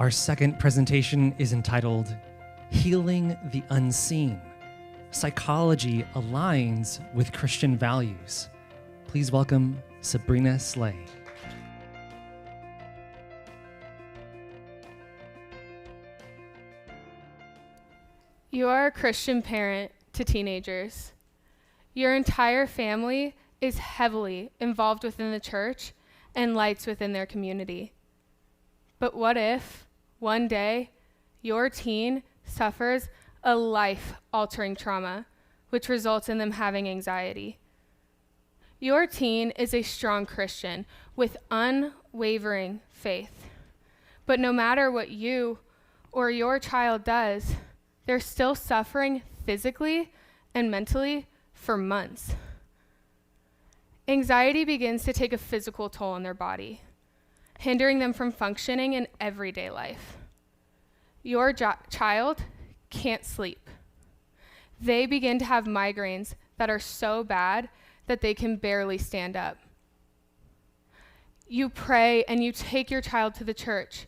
Our second presentation is entitled Healing the Unseen. Psychology aligns with Christian values. Please welcome Sabrina Slay. You are a Christian parent to teenagers. Your entire family is heavily involved within the church and lights within their community. But what if one day your teen suffers a life-altering trauma, which results in them having anxiety? Your teen is a strong Christian with unwavering faith. But no matter what you or your child does, they're still suffering physically and mentally for months. Anxiety begins to take a physical toll on their body, hindering them from functioning in everyday life. Your child can't sleep. They begin to have migraines that are so bad that they can barely stand up. You pray and you take your child to the church,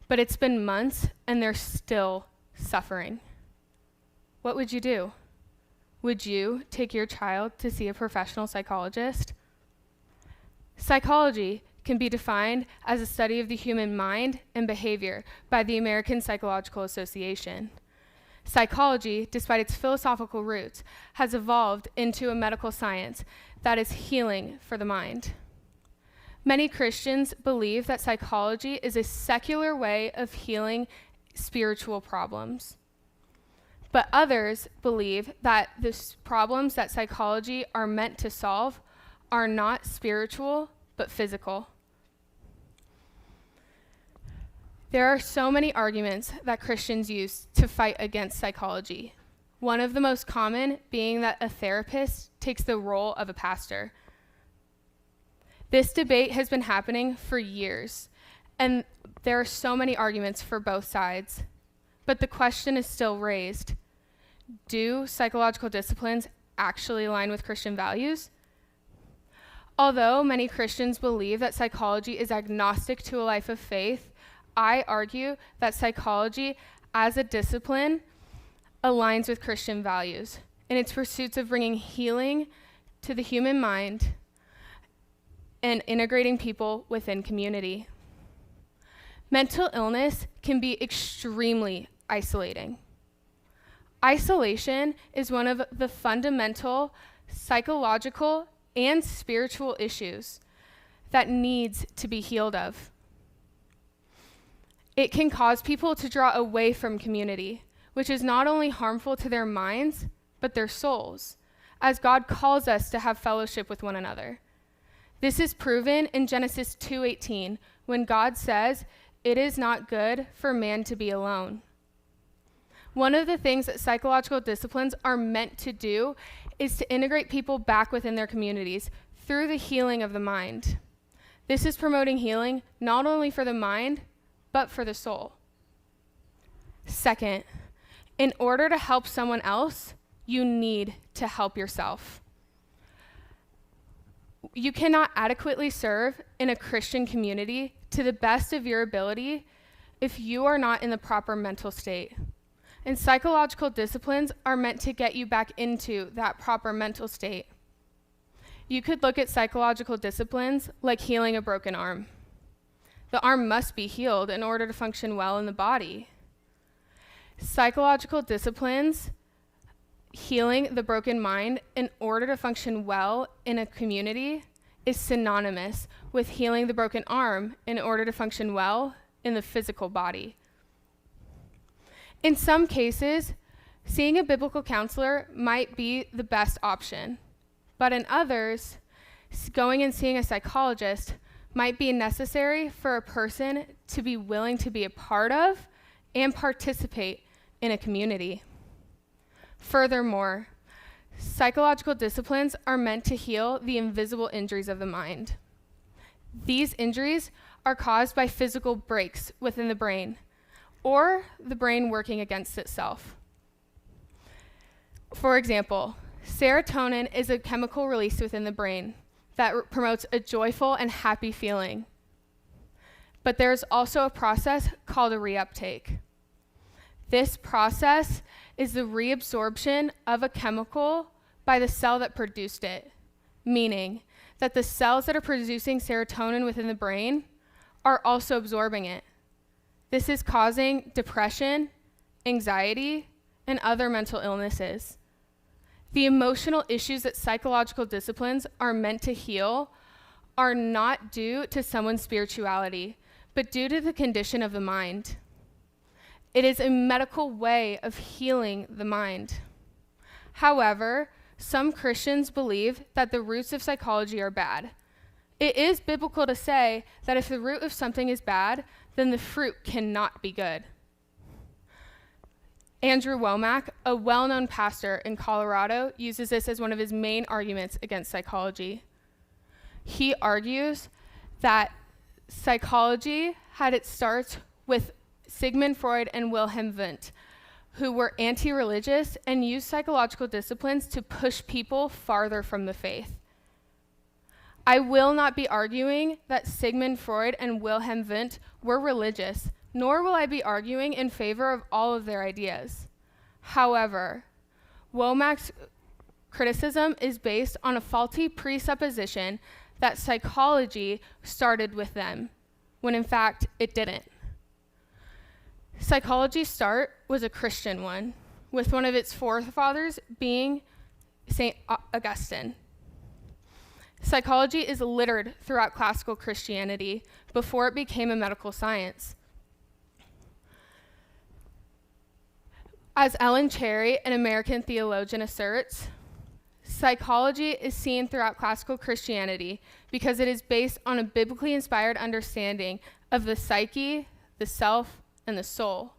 but it's been months and they're still suffering. What would you do? Would you take your child to see a professional psychologist? Psychology can be defined as a study of the human mind and behavior by the American Psychological Association. Psychology, despite its philosophical roots, has evolved into a medical science that is healing for the mind. Many Christians believe that psychology is a secular way of healing spiritual problems. But others believe that the problems that psychology are meant to solve are not spiritual, but physical. There are so many arguments that Christians use to fight against psychology. One of the most common being that a therapist takes the role of a pastor. This debate has been happening for years, and there are so many arguments for both sides. But the question is still raised. Do psychological disciplines actually align with Christian values? Although many Christians believe that psychology is agnostic to a life of faith, I argue that psychology as a discipline aligns with Christian values in its pursuits of bringing healing to the human mind and integrating people within community. Mental illness can be extremely isolating. Isolation is one of the fundamental psychological and spiritual issues that needs to be healed of. It can cause people to draw away from community, which is not only harmful to their minds, but their souls, as God calls us to have fellowship with one another. This is proven in Genesis 2:18, when God says, "It is not good for man to be alone." One of the things that psychological disciplines are meant to do is to integrate people back within their communities through the healing of the mind. This is promoting healing not only for the mind, but for the soul. Second, in order to help someone else, you need to help yourself. You cannot adequately serve in a Christian community to the best of your ability if you are not in the proper mental state. And psychological disciplines are meant to get you back into that proper mental state. You could look at psychological disciplines like healing a broken arm. The arm must be healed in order to function well in the body. Psychological disciplines, healing the broken mind in order to function well in a community, is synonymous with healing the broken arm in order to function well in the physical body. In some cases, seeing a biblical counselor might be the best option, but in others, going and seeing a psychologist might be necessary for a person to be willing to be a part of and participate in a community. Furthermore, psychological disciplines are meant to heal the invisible injuries of the mind. These injuries are caused by physical breaks within the brain, or the brain working against itself. For example, serotonin is a chemical released within the brain that promotes a joyful and happy feeling. But there's also a process called a reuptake. This process is the reabsorption of a chemical by the cell that produced it, meaning that the cells that are producing serotonin within the brain are also absorbing it. This is causing depression, anxiety, and other mental illnesses. The emotional issues that psychological disciplines are meant to heal are not due to someone's spirituality, but due to the condition of the mind. It is a medical way of healing the mind. However, some Christians believe that the roots of psychology are bad. It is biblical to say that if the root of something is bad, then the fruit cannot be good. Andrew Womack, a well-known pastor in Colorado, uses this as one of his main arguments against psychology. He argues that psychology had its start with Sigmund Freud and Wilhelm Wundt, who were anti-religious and used psychological disciplines to push people farther from the faith. I will not be arguing that Sigmund Freud and Wilhelm Wundt were religious, nor will I be arguing in favor of all of their ideas. However, Womack's criticism is based on a faulty presupposition that psychology started with them, when in fact it didn't. Psychology's start was a Christian one, with one of its forefathers being St. Augustine. Psychology is littered throughout classical Christianity before it became a medical science. As Ellen Cherry, an American theologian, asserts, psychology is seen throughout classical Christianity because it is based on a biblically inspired understanding of the psyche, the self, and the soul.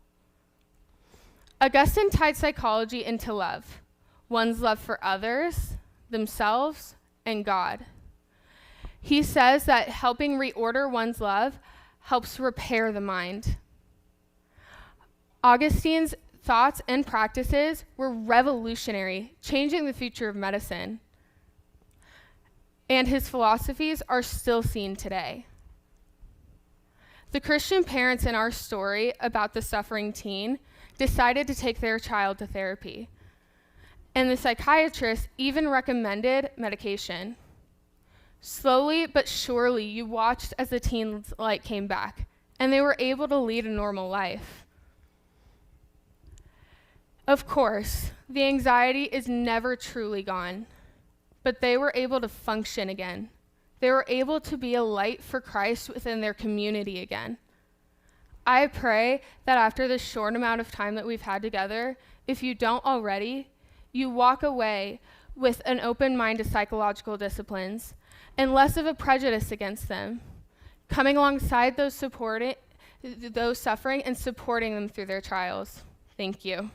Augustine tied psychology into love, one's love for others, themselves, and God. He says that helping reorder one's love helps repair the mind. Augustine's thoughts and practices were revolutionary, changing the future of medicine. And his philosophies are still seen today. The Christian parents in our story about the suffering teen decided to take their child to therapy. And the psychiatrist even recommended medication. Slowly but surely, you watched as the teen's light came back, and they were able to lead a normal life. Of course, the anxiety is never truly gone, but they were able to function again. They were able to be a light for Christ within their community again. I pray that after this short amount of time that we've had together, if you don't already, you walk away with an open mind to psychological disciplines and less of a prejudice against them, coming alongside those suffering and supporting them through their trials. Thank you.